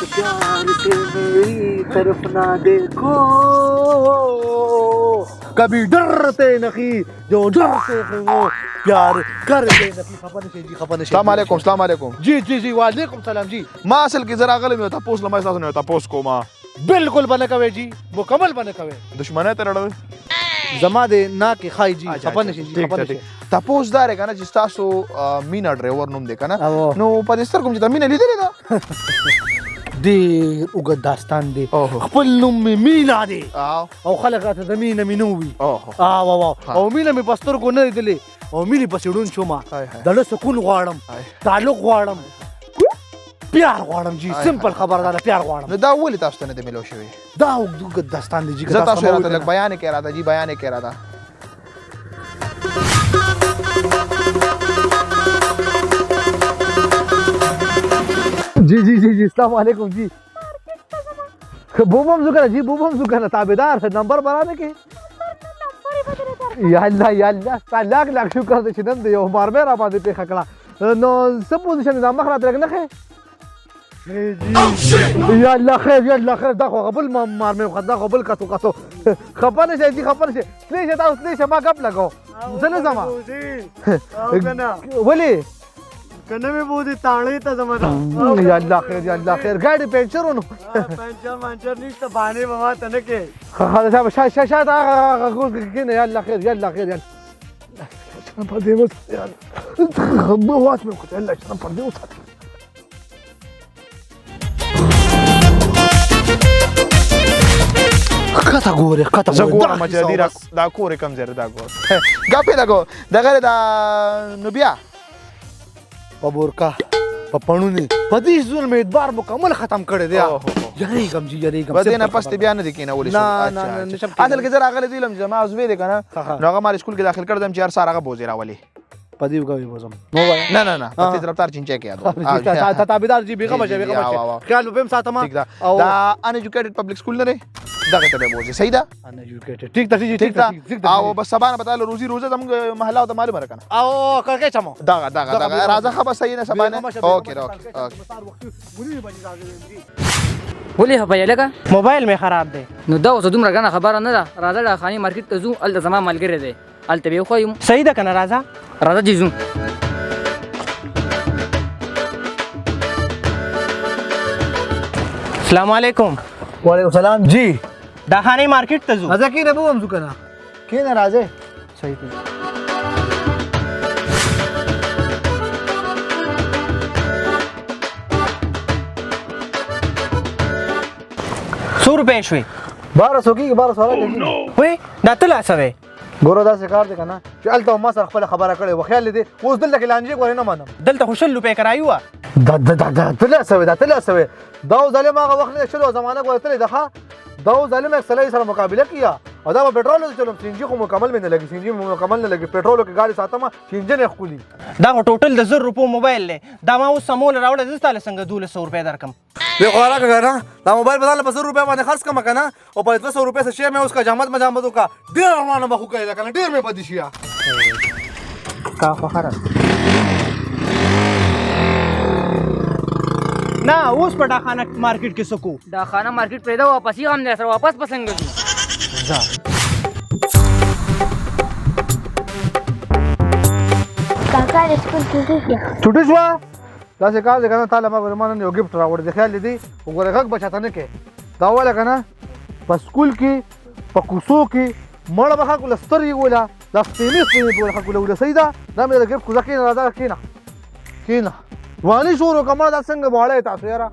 प्यार से मेरी तरफ ना देखो, कभी डरते नहीं जो डरते हैं वो प्यार करते नहीं. खबर जी, खबर सलाम अलैकुम, सलाम अलैकुम. जी जी जी, वालेकुम सलाम जी. ما اصل کې زرا غلې مې تاسو لمه تاسو نه تاسو کوما बिल्कुल बने कवे जी, मुकम्मल बने कवे. دشمنه ته رړل जमा दे ना के खाई जी. खबर नहीं जी, खबर नहीं. تاسو دار کنه چې تاسو مینا ډرایور نوم دی کنه نو په دې ستر کوم چې مینا لیدلې ده ډېر اوږد داستان دی. خپل نوم مې مینا دی او خلک راته د مینه مینو وي. او مینه مې په سترګو نه لیدلې او مینې پسې ډون شومه. د زړه سکون غواړم، تعلق غواړم، پیار غواړم جی. سمپل خبره ده، پیار غواړم. نو دا ولې تاسو ته نه دی ملو شوی؟ دا اوږد داستان دی جی. زه تاسو راته لږ بیان یې کړی جی، بیان یې کړی. जी जी जी जी, अस्सलाम वालेकुम जी. बूबम जुकाना जी, बूबम जुकाना ताबेदार है नंबर बनाने के. या अल्लाह लाख लाख शुक्र दे छिनन दे यो मार मेरा बात पे खकड़ा नो सब पोजीशन da मखरा तक न है जी. या अल्लाह खैर da खो قبل ما मार में खदा قبل कसो खबर नहीं जी, खबर नहीं. प्लीज था उसने शमा कब लगाओ चले जमा बोले कने में बहुत ताणे था जमा था. या अल्लाह खैर गाड़ी पंचर होनो पंचर नहीं तो बाने बाबा तने के خلاص شاشات اقول كده. يلا خير يلا شنو بدي بس يعني خبوات من كنت هلا شنو بدي وصل. كاتاغوري زغور مجدير دا کور کم زر دا ګور غاپې دا ګو دغه دا نبیا پبورکا پپړونی پدې ځول مې ادبار مکمل ختم کړی دی. یاري کم جی یاري کم بده نه پست بیا نه دي کینه ولې شو اصل کې زرا غلې دیلم جما عضوی دی کنه نو هغه مال سکول کې داخل کړم چې هر سار هغه بوزي راولي پدې وګوي بوزم موبایل نه پتی طرفدار چنچه کې یادو تا تابعدار جی بیغه بشه خیال وبم ساتما دا ان ایجوکیټډ پبلک سکول نه دی دغه ته بوزي صحیح ده ان ایجوکیټډ ٹھیک ته جی ٹھیک ته او بس سبانه بتاله روزي روزه زموږ محله او د معلومه راکنه او کړکې چمو دغه راځه خبر صحیح نه سبانه اوکې ولې هپایې لکه موبایل می خراب دی. نو دا اوس دومره ګڼه خبره نه ده. راځه د خاني مارکیټ ته ځو، هلته زما ملګری دی، هلته به یې وښیم. صحیح ده کنه راځه راځه چې ځو. السلام علیکم. وعلیکم السلام جی. دا خاني مارکیټ ته ځو. راځه کینه بوم زو کنه کینه راځه. صحیح دی. ₹100 شوي. 1200 کی 1200 راځي. وای دا تل اسوي ګورو دا څه کار دی کنه چې الته ما سره خپل خبره کړې و خیال دې اوس دلته کې لانجې غوړې نه مانم. دلته خوشل روپے کرایو دا تل سوي دا ظالم هغه وخت نه شلو زمانہ غوړې تل دغه دا ظالم یک سړی سره مقابله کیا او دا په پټرول چلم سینجی خو مکمل مې نه لګي سینجی مکمل نه لګي پټرول کې ګاډي ساتم سینجن یې خولي. دا ټوټل د ₹100 موبایل دی. دا ما اوس سمول راوړل زه تعالی څنګه ₹200 درکم. به خورا کنه دا موبایل بدل په ₹100 باندې خرڅ کما کنه او په ₹200 سے شی مې اس کا جامد کا ډیر ارمانه بخو کوي کنه ډیر مې پدې شیا کا خو خره نه اوس په ډاخانه مارکیټ کې سکو دا خانه مارکیټ پرېږده، واپس یې هم دی سره واپس به څنګه ځو. کاکا د سکول छुट्टी شو دا څه کار دی کنه تعالی ما ګرمان یو گیفت راوړ دی خیال دی وګوره غږ بچاته نه کې دا ولا کنه په سکول کې په کوسو کې مړه بخا کول ستري ولا دا سپینې په خلکو له سیدا دا مې د گیفت کو ځکه نه راځه کینا وانی شروع کما دا څنګه واړی تاسو یاره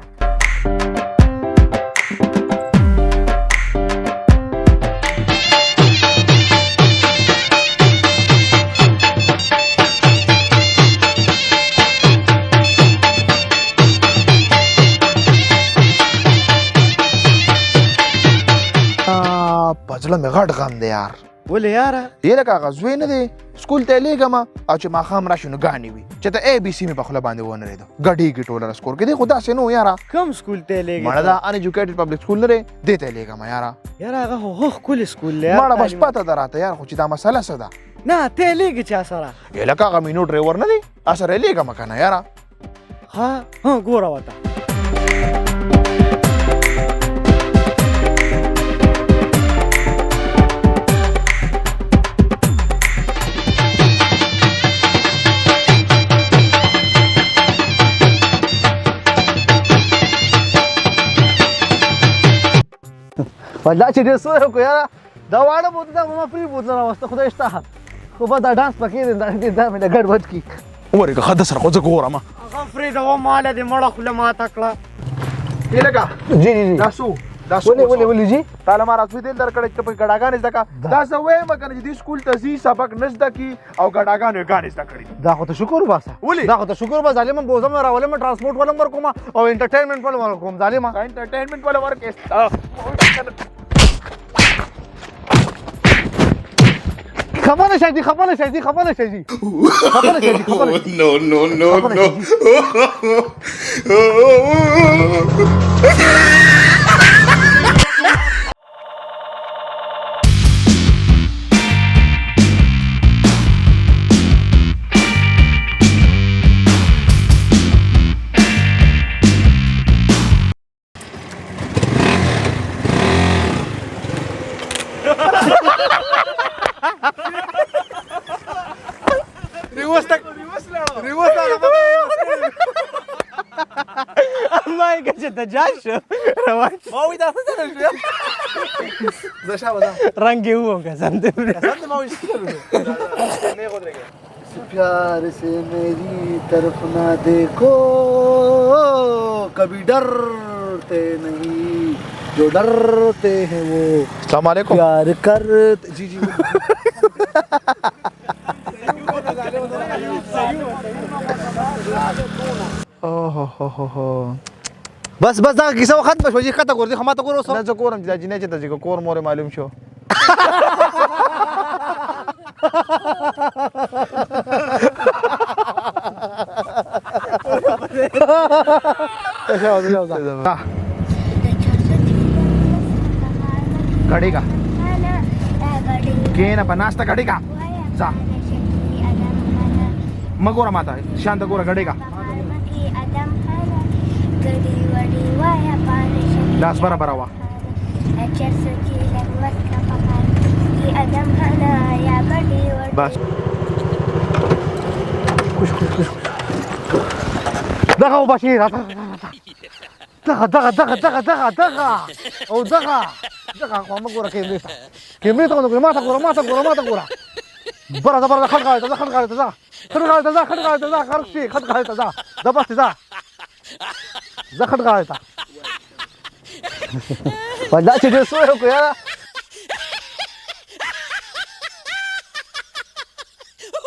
پزله مې غټ غم دی یار. ولې یاره یې لکه هغه زوی نه دی سکول ته لیږم او چې ماښام راشي نو ګاڼې وي چې ته اے بي سي مې په خوله باندې ونرېده ګډېږي ټوله سکور کې دی خو داسې نه و یاره. کوم سکول ته لیږې مړه دا ان ایجوکیټډ پبلک سکول نه دی دې ته یې لیږم یاره. یاره هغه خو ښکلی سکول دی مړه بس پته ده راته یار خو چې دا مسله څه ده نه ته یې لیږې چا سره یې لکه هغه مینو ډرایور نه دی هغه سره یې لیږم که نه یاره. ها ګوره ورته ولا چې ډېر سوی وکړو یاره دا واړه بوتل دا به ما پرې بوتله راوسته خدای شته خو بس دا ډانس پکې دی دا مې له ګډ وډ کي ورګه خد سره خو زه ګورم هغه فرید و مال دې مړه خوله ماته کړه لګه جی جی دا سو دا سو ولې جی تعالی ما راځوي دل درکړې ته په ګډاګانې زده کا دا زه وایم کنه چې دې سکول ته زی سبق نشته کی او ګډاګانې غانې زده کړې دا خو ته شکر وباسه ولې؟ دا خو ته شکر وباسه ظالم بوزم راولم ټرانسپورټ ولم ورکوم او انټرټینمنټ ولم ورکوم ظالم انټرټینمنټ ولا ورکې خبره شي خبره شي خبره شي خبره شي خبره No, no, no, no. ما یې که چې دجال شو روان شو. رنګ یې ووم قسم دې प्यार से मेरी तरफ ना देखो कभी डरते नहीं जो डरते हैं वो السلام علیکم प्यार करते जी जी बस बस دا کیسه ختم شو چې کته ګورځي خماته ګورو نه زه کورم چې دا جنې چې د کور مور معلوم شو घडी का के ना पण नाश्ता घडी का जा मग गोरा माता शांत गोरा घडी का दास बरा बरावा बस دغه وبشیر دغه دغه دغه دغه دغه دغه او دغه دغه خو موږ ګوره کیمرې ته ګوره ما ته ګوره بره خلک غاړه ته خلک شي خلک غاړه ته دا بس زه خلک غاړه ته ولا چې ډېر سوی وکړو یاره